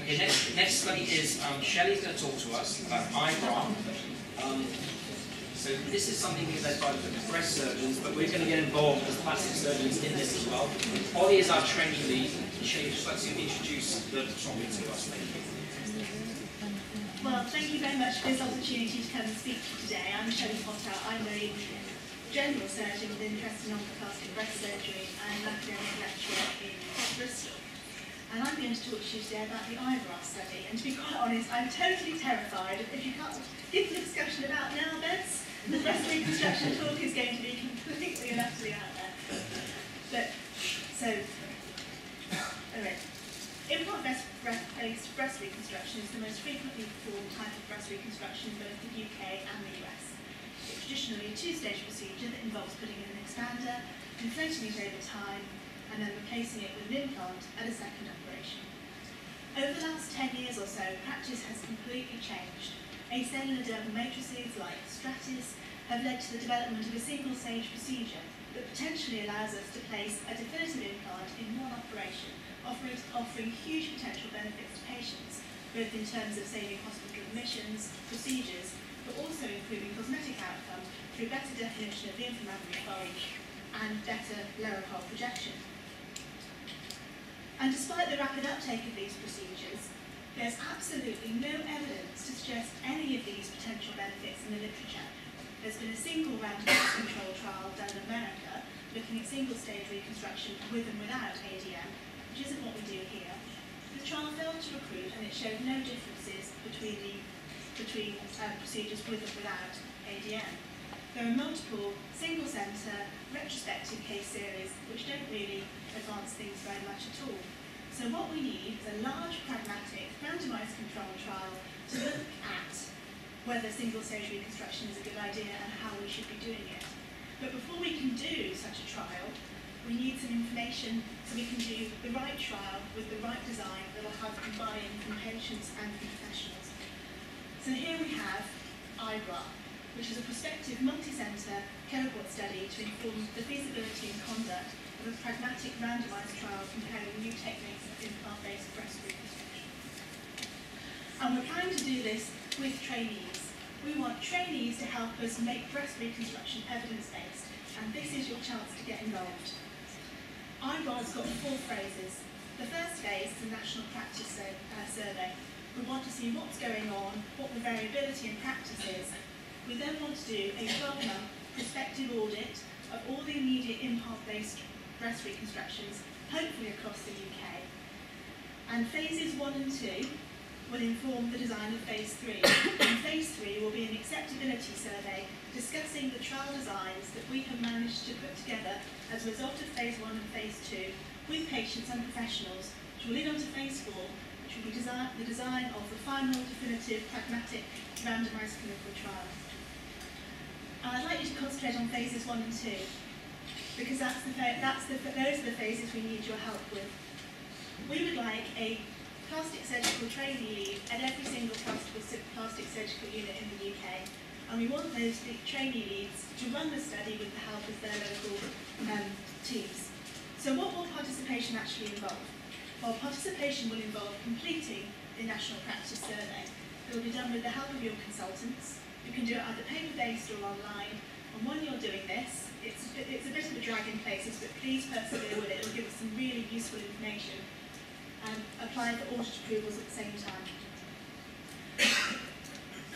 Okay, next study is Shelley's going to talk to us about iBRA. So this is something led by the breast surgeons, but we're going to get involved as plastic surgeons in this as well. Ollie is our training lead. Shelley, just like to introduce the topic to us. Thank you. Well, thank you very much for this opportunity to come and speak to you today. I'm Shelley Potter. I'm a general surgeon with interest in oncoplastic breast surgery and an academic lecturer in Bristol. And I'm going to talk to you today about the iBRA study. And to be quite honest, I'm totally terrified if you can't give the discussion about nail beds. The breast reconstruction talk is going to be completely and utterly out there. But, so, anyway, implant-based breast reconstruction is the most frequently performed type of breast reconstruction in both the UK and the US. It's traditionally a two-stage procedure that involves putting in an expander, inflating it over time, and then replacing it with an implant at a second operation. Over the last 10 years or so, practice has completely changed. Acellular dermal matrices like Stratis have led to the development of a single-stage procedure that potentially allows us to place a definitive implant in one operation, offering huge potential benefits to patients, both in terms of saving hospital admissions, procedures, but also improving cosmetic outcomes through better definition of the inflammatory fold and better lower hole projection. And despite the rapid uptake of these procedures, there's absolutely no evidence to suggest any of these potential benefits in the literature. There's been a single randomized control trial done in America looking at single-stage reconstruction with and without ADM, which isn't what we do here. The trial failed to recruit and it showed no differences between procedures with and without ADM. There are multiple single-centre retrospective case series which don't really advance things very much at all. So what we need is a large, pragmatic, randomised control trial to look at whether single-stage reconstruction is a good idea and how we should be doing it. But before we can do such a trial, we need some information so we can do the right trial with the right design that will have buy-in from patients and from professionals. So here we have iBRA, which is a prospective multi-centre cohort study to inform the feasibility and conduct of a pragmatic randomised trial comparing new techniques of implant-based breast reconstruction. And we're planning to do this with trainees. We want trainees to help us make breast reconstruction evidence-based, and this is your chance to get involved. iBRA's got 4 phases. The first phase is the National Practice Survey. We want to see what's going on, what the variability in practice is. We then want to do a 12-month prospective audit of all the immediate implant-based breast reconstructions, hopefully across the UK. And phases 1 and 2 will inform the design of phase 3. And phase 3 will be an acceptability survey discussing the trial designs that we have managed to put together as a result of phase 1 and phase 2 with patients and professionals, which will lead on to phase 4, which will be the design of the final, definitive, pragmatic, randomised clinical trial. And I'd like you to concentrate on phases 1 and 2, because those are the phases we need your help with. We would like a plastic surgical trainee lead at every single plastic surgical unit in the UK, and we want those trainee leads to run the study with the help of their local teams. So what will participation actually involve? Well, participation will involve completing the National Practice Survey. It will be done with the help of your consultants. You can do it either paper-based or online, and when you're doing this, it's a bit of a drag in places, but please persevere with it. It will give us some really useful information and apply for audit approvals at the same time.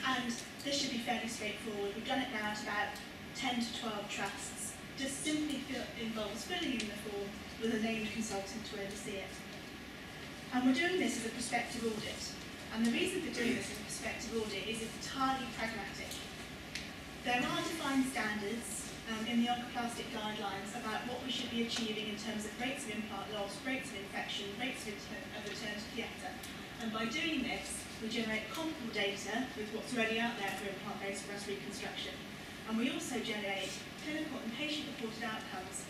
And this should be fairly straightforward. We've done it now at about 10 to 12 trusts. Just simply involves filling in the form with a named consultant to oversee it. And we're doing this as a prospective audit. And the reason for doing this as a prospective audit is it's entirely pragmatic. There are defined standards in the oncoplastic guidelines about what we should be achieving in terms of rates of implant loss, rates of infection, rates of return to theatre. And by doing this, we generate comparable data with what's already out there for implant-based breast reconstruction. And we also generate clinical and patient-reported outcomes,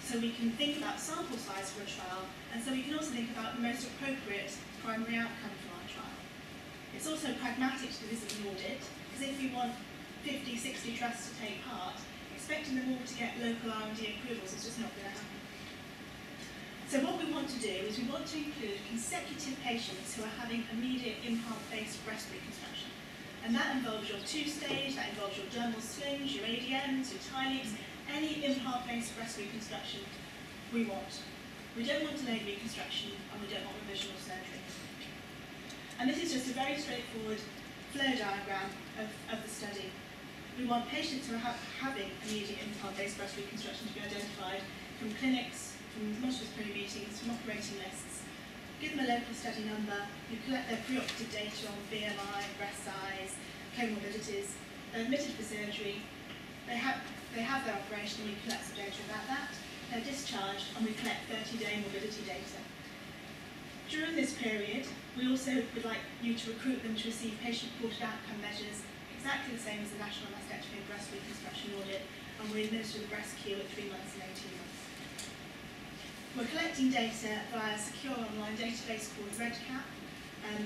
so we can think about sample size for a trial, and so we can also think about the most appropriate primary outcome for our trial. It's also pragmatic to do this as an audit, because if we want 50, 60 trusts to take part, expecting them all to get local R&D approvals is just not going to happen. So what we want to do is we want to include consecutive patients who are having immediate implant-based breast reconstruction. And that involves your two-stage, that involves your dermal slings, your ADMs, your TILEs, any implant-based breast reconstruction we want. We don't want delayed reconstruction and we don't want revisional surgery. And this is just a very straightforward flow diagram of the study. We want patients who are having immediate implant-based breast reconstruction to be identified from clinics, from multidisciplinary meetings, from operating lists. Give them a local study number, you collect their preoperative data on BMI, breast size, comorbidities, they're admitted for surgery, they have their operation and we collect some data about that, they're discharged and we collect 30-day morbidity data. During this period, we also would like you to recruit them to receive patient-reported outcome measures, exactly the same as the National Mastectomy and Breast Reconstruction Audit, and we administer the breast Q at 3 months and 18 months. We're collecting data via a secure online database called REDCap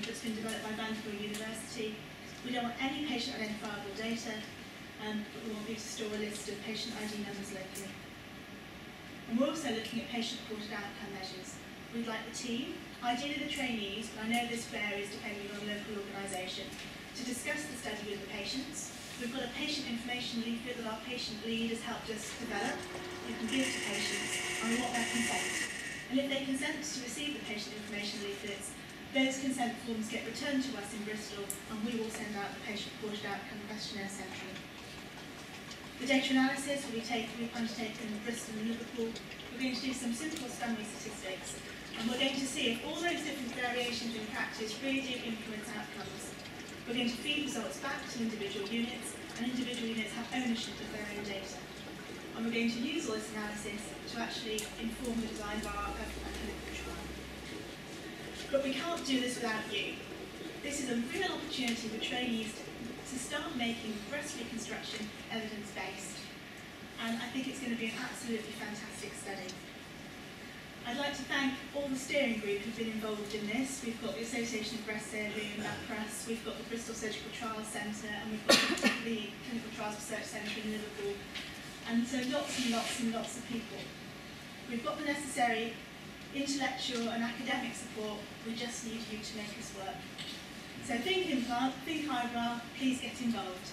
that's been developed by Vanderbilt University. We don't want any patient identifiable data, but we want you to store a list of patient ID numbers locally. And we're also looking at patient-reported outcome measures. We'd like the team, ideally the trainees, but I know this varies depending on local organisation, to discuss the study with the patients. We've got a patient information leaflet that our patient lead has helped us develop. You can give to patients, and we want their consent. And if they consent to receive the patient information leaflets, those consent forms get returned to us in Bristol, and we will send out the patient-reported outcome questionnaire centrally. The data analysis will be undertaken in Bristol and Liverpool. We're going to do some simple summary statistics, and we're going to see if all those different variations in practice really do influence outcomes. We're going to feed results back to individual units, and individual units have ownership of their own data. And we're going to use all this analysis to actually inform the design of our clinical trial. But we can't do this without you. This is a real opportunity for trainees to start making breast reconstruction evidence-based. And I think it's going to be an absolutely fantastic study. I'd like to thank all the steering group who've been involved in this. We've got the Association of Breast Surgery and iBRA, we've got the Bristol Surgical Trials Centre, and we've got the Clinical Trials Research Centre in Liverpool. And so lots and lots and lots of people. We've got the necessary intellectual and academic support, we just need you to make us work. So think implant, think iBRA, please get involved.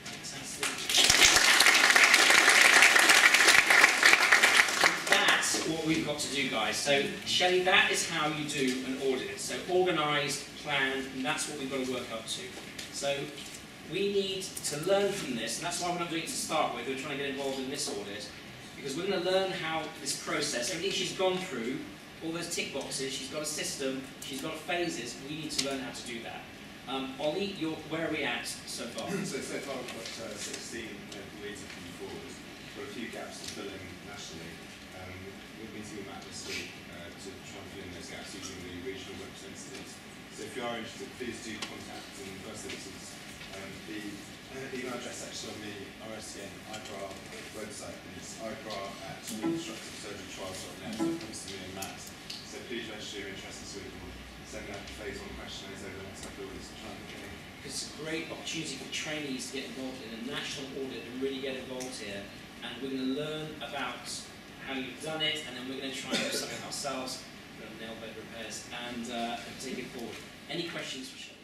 Fantastic. That's what we've got to do, guys. So, Shelley, that is how you do an audit. So, organised, planned, and that's what we've got to work up to. So, we need to learn from this, and that's why we're not doing it to start with. We're trying to get involved in this audit, because we're going to learn how this process, everything she's gone through, all those tick boxes, she's got a system, she's got phases, we need to learn how to do that. Ollie, where are we at so far? So far we've got 16 leads are coming forward. We've got a few gaps to fill in nationally. We've been seeing Matt this week to try and fill in those gaps using the regional representatives. So if you are interested, please do contact in the first instance. The email address actually on the RSTN iBRA website is iBRA@reconstructivesurgerytrials.net. So it comes to me and Matt. So please register your interest so we can send out phase 1 questionnaires over the next couple of weeks to try and get in. It's a great opportunity for trainees to get involved in a national audit and really get involved here. And we're going to learn about how you've done it, and then we're going to try and do something ourselves, nail bed repairs, and take it forward. Any questions for Shelley?